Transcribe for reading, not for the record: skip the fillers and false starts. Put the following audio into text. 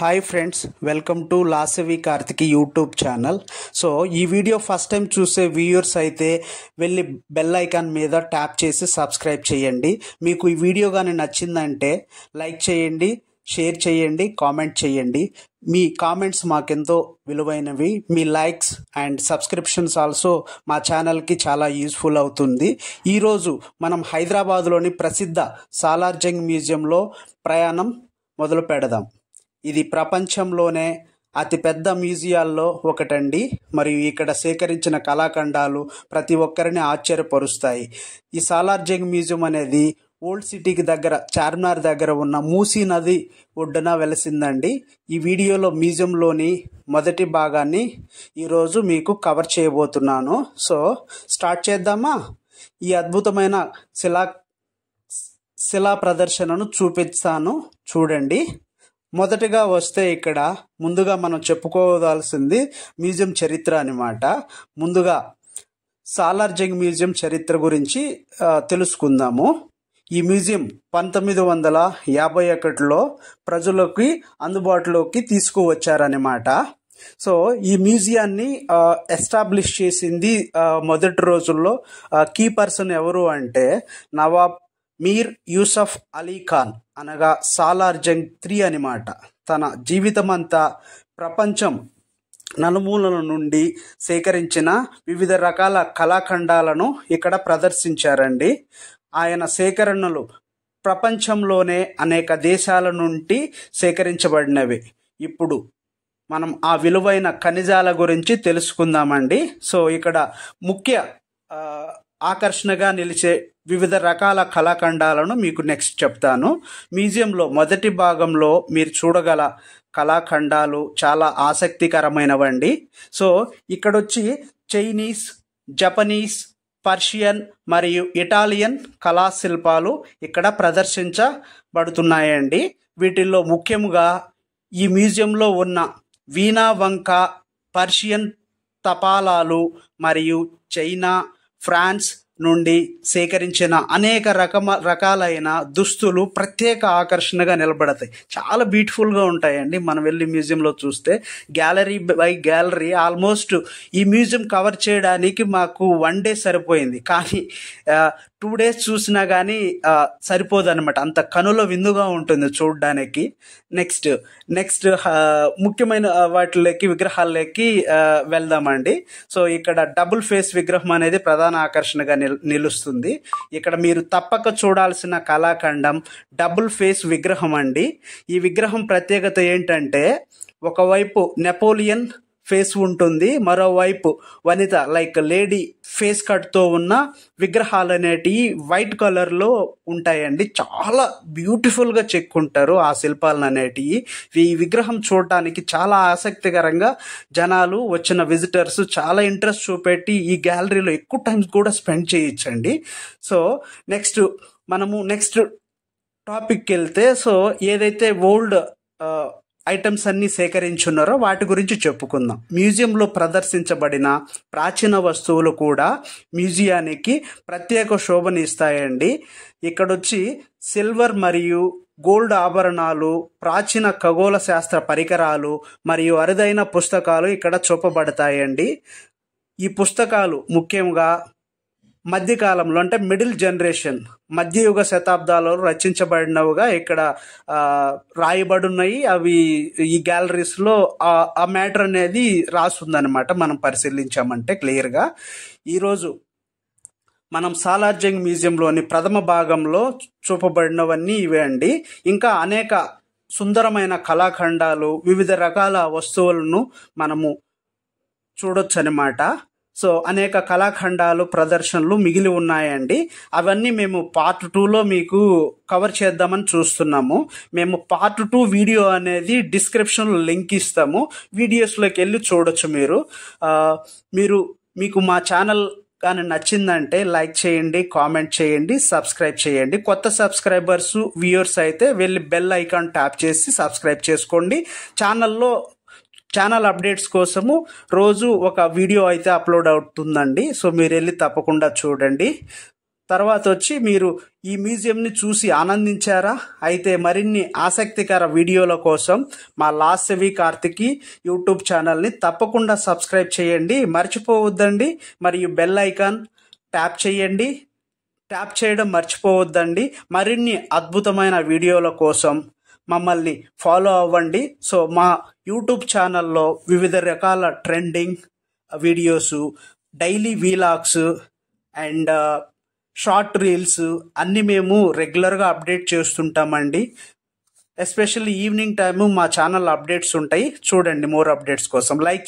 Hi friends, welcome to లాసవి కార్తికి YouTube channel. So ఈ వీడియో ఫస్ట్ టైం చూసే వ్యూయర్స్ అయితే వెళ్ళి బెల్ ఐకాన్ మీద ట్యాప్ చేసి సబ్స్క్రైబ్ చేయండి. మీకు ఈ వీడియో కానీ నచ్చిందంటే లైక్ చేయండి, షేర్ చేయండి, కామెంట్ చేయండి. మీ కామెంట్స్ మాకెంతో విలువైనవి. మీ లైక్స్ అండ్ సబ్స్క్రిప్షన్స్ ఆల్సో మా ఛానల్కి చాలా యూస్ఫుల్ అవుతుంది. ఈరోజు మనం హైదరాబాద్లోని ప్రసిద్ధ సాలార్జంగ్ మ్యూజియంలో ప్రయాణం మొదలు పెడదాం. ఇది ప్రపంచంలోనే అతిపెద్ద మ్యూజియాల్లో ఒకటండి. మరియు ఇక్కడ సేకరించిన కళాఖండాలు ప్రతి ఒక్కరిని ఆశ్చర్యపరుస్తాయి. ఈ సాలార్జంగ్ మ్యూజియం అనేది ఓల్డ్ సిటీకి దగ్గర చార్మినార్ దగ్గర ఉన్న మూసీ నది ఒడ్డున వెలసిందండి. ఈ వీడియోలో మ్యూజియంలోని మొదటి భాగాన్ని ఈరోజు మీకు కవర్ చేయబోతున్నాను. సో స్టార్ట్ చేద్దామా? ఈ అద్భుతమైన శిలా ప్రదర్శనను చూపిస్తాను, చూడండి. మొదటిగా వస్తే ఇక్కడ ముందుగా మనం చెప్పుకోవాల్సింది మ్యూజియం చరిత్ర అన్నమాట. ముందుగా సాలార్జంగ్ మ్యూజియం చరిత్ర గురించి తెలుసుకుందాము. ఈ మ్యూజియం 1951లో ప్రజలకి అందుబాటులోకి తీసుకువచ్చారన్నమాట. సో ఈ మ్యూజియాన్ని ఎస్టాబ్లిష్ చేసింది మొదటి రోజుల్లో కీ పర్సన్ ఎవరు అంటే నవాబ్ మీర్ యూసఫ్ అలీ ఖాన్, అనగా సాలార్జంగ్ III అన్నమాట. తన జీవితమంతా ప్రపంచం నలుమూలల నుండి సేకరించిన వివిధ రకాల కళాఖండాలను ఇక్కడ ప్రదర్శించారండి. ఆయన సేకరణలు ప్రపంచంలోనే అనేక దేశాల నుండి సేకరించబడినవి. ఇప్పుడు మనం ఆ విలువైన ఖనిజాల గురించి తెలుసుకుందామండి. సో ఇక్కడ ముఖ్య ఆకర్షణగా నిలిచే వివిధ రకాల కళాఖండాలను మీకు నెక్స్ట్ చెప్తాను. మ్యూజియంలో మొదటి భాగంలో మీరు చూడగల కళాఖండాలు చాలా ఆసక్తికరమైనవండి. సో ఇక్కడొచ్చి చైనీస్, జపనీస్, పర్షియన్ మరియు ఇటాలియన్ కళాశిల్పాలు ఇక్కడ ప్రదర్శించబడుతున్నాయండి. వీటిల్లో ముఖ్యంగా ఈ మ్యూజియంలో ఉన్న వీణా వంక, పర్షియన్ తపాలాలు మరియు చైనా, ఫ్రాన్స్ నుండి సేకరించిన అనేక రకాలైన దుస్తులు ప్రత్యేక ఆకర్షణగా నిలబడతాయి. చాలా బ్యూటిఫుల్గా ఉంటాయండి. మనం వెళ్ళి మ్యూజియంలో చూస్తే గ్యాలరీ బై గ్యాలరీ ఆల్మోస్ట్ ఈ మ్యూజియం కవర్ చేయడానికి మాకు 1 డే సరిపోయింది. కానీ 2 days చూసినా కానీ సరిపోదన్నమాట. అంత కనుల విందుగా ఉంటుంది చూడడానికి. నెక్స్ట్ ముఖ్యమైన వాటిలోకి, విగ్రహాలకి వెళ్దామండి. సో ఇక్కడ డబుల్ ఫేస్ విగ్రహం అనేది ప్రధాన ఆకర్షణగా నిలుస్తుంది. ఇక్కడ మీరు తప్పక చూడాల్సిన కళాఖండం డబుల్ ఫేస్ విగ్రహం అండి. ఈ విగ్రహం ప్రత్యేకత ఏంటంటే ఒకవైపు నెపోలియన్ ఫేస్ ఉంటుంది, మరోవైపు వనిత లైక్ లేడీ ఫేస్ కట్తో ఉన్న విగ్రహాలు అనేటివి వైట్ కలర్లో ఉంటాయండి. చాలా బ్యూటిఫుల్గా చెక్కుంటారు ఆ శిల్పాలను అనేటివి. ఈ విగ్రహం చూడటానికి చాలా ఆసక్తికరంగా జనాలు, వచ్చిన విజిటర్స్ చాలా ఇంట్రెస్ట్ చూపెట్టి ఈ గ్యాలరీలో ఎక్కువ టైం కూడా స్పెండ్ చేయొచ్చండి. సో మనము నెక్స్ట్ టాపిక్కి వెళ్తే, సో ఏదైతే ఓల్డ్ ఐటమ్స్ అన్ని సేకరించున్నారో వాటి గురించి చెప్పుకుందాం. మ్యూజియంలో ప్రదర్శించబడిన ప్రాచీన వస్తువులు కూడా మ్యూజియానికి ప్రత్యేక శోభనిస్తాయండి. ఇక్కడొచ్చి సిల్వర్ మరియు గోల్డ్ ఆభరణాలు, ప్రాచీన ఖగోళ శాస్త్ర పరికరాలు మరియు అరుదైన పుస్తకాలు ఇక్కడ చూపబడతాయండి. ఈ పుస్తకాలు ముఖ్యంగా మధ్యకాలంలో అంటే మిడిల్ జనరేషన్, మధ్యయుగ శతాబ్దాలలో రచించబడినవిగా ఇక్కడ రాయబడున్నాయి. అవి ఈ గ్యాలరీస్లో ఆ మ్యాటర్ అనేది రాసుందనమాట. మనం పరిశీలించామంటే క్లియర్గా. ఈరోజు మనం సాలార్జంగ్ మ్యూజియంలోని ప్రథమ భాగంలో చూపబడినవన్నీ ఇవే అండి. ఇంకా అనేక సుందరమైన కళాఖండాలు, వివిధ రకాల వస్తువులను మనము చూడొచ్చు అనమాట. సో అనేక కళాఖండాలు, ప్రదర్శనలు మిగిలి ఉన్నాయండి. అవన్నీ మేము పార్ట్ 2లో మీకు కవర్ చేద్దామని చూస్తున్నాము. మేము పార్ట్ 2 వీడియో అనేది డిస్క్రిప్షన్లో లింక్ ఇస్తాము. వీడియోస్లోకి వెళ్ళి చూడొచ్చు మీకు మా ఛానల్ కానీ నచ్చిందంటే లైక్ చేయండి, కామెంట్ చేయండి, సబ్స్క్రైబ్ చేయండి. కొత్త సబ్స్క్రైబర్స్, వ్యూయర్స్ అయితే వెళ్ళి బెల్ ఐకాన్ ట్యాప్ చేసి సబ్స్క్రైబ్ చేసుకోండి. ఛానల్ అప్డేట్స్ కోసము రోజు ఒక వీడియో అయితే అప్లోడ్ అవుతుందండి. సో మీరు వెళ్ళి తప్పకుండా చూడండి. తర్వాత వచ్చి మీరు ఈ మ్యూజియంని చూసి ఆనందించారా? అయితే మరిన్ని ఆసక్తికర వీడియోల కోసం మా లాస్యవి కార్తికి యూట్యూబ్ ఛానల్ని తప్పకుండా సబ్స్క్రైబ్ చేయండి, మర్చిపోవద్దండి. మరియు బెల్ ఐకాన్ ట్యాప్ చేయండి, ట్యాప్ చేయడం మర్చిపోవద్దండి. మరిన్ని అద్భుతమైన వీడియోల కోసం మమ్మల్ని ఫాలో అవ్వండి. సో మా యూట్యూబ్ ఛానల్లో వివిధ రకాల trending videos, daily vlogs and short reels అన్నీ మేము రెగ్యులర్గా అప్డేట్ చేస్తుంటామండి. ఎస్పెషల్లీ ఈవినింగ్ టైము మా ఛానల్ అప్డేట్స్ ఉంటాయి, చూడండి. మోర్ అప్డేట్స్ కోసం లైక్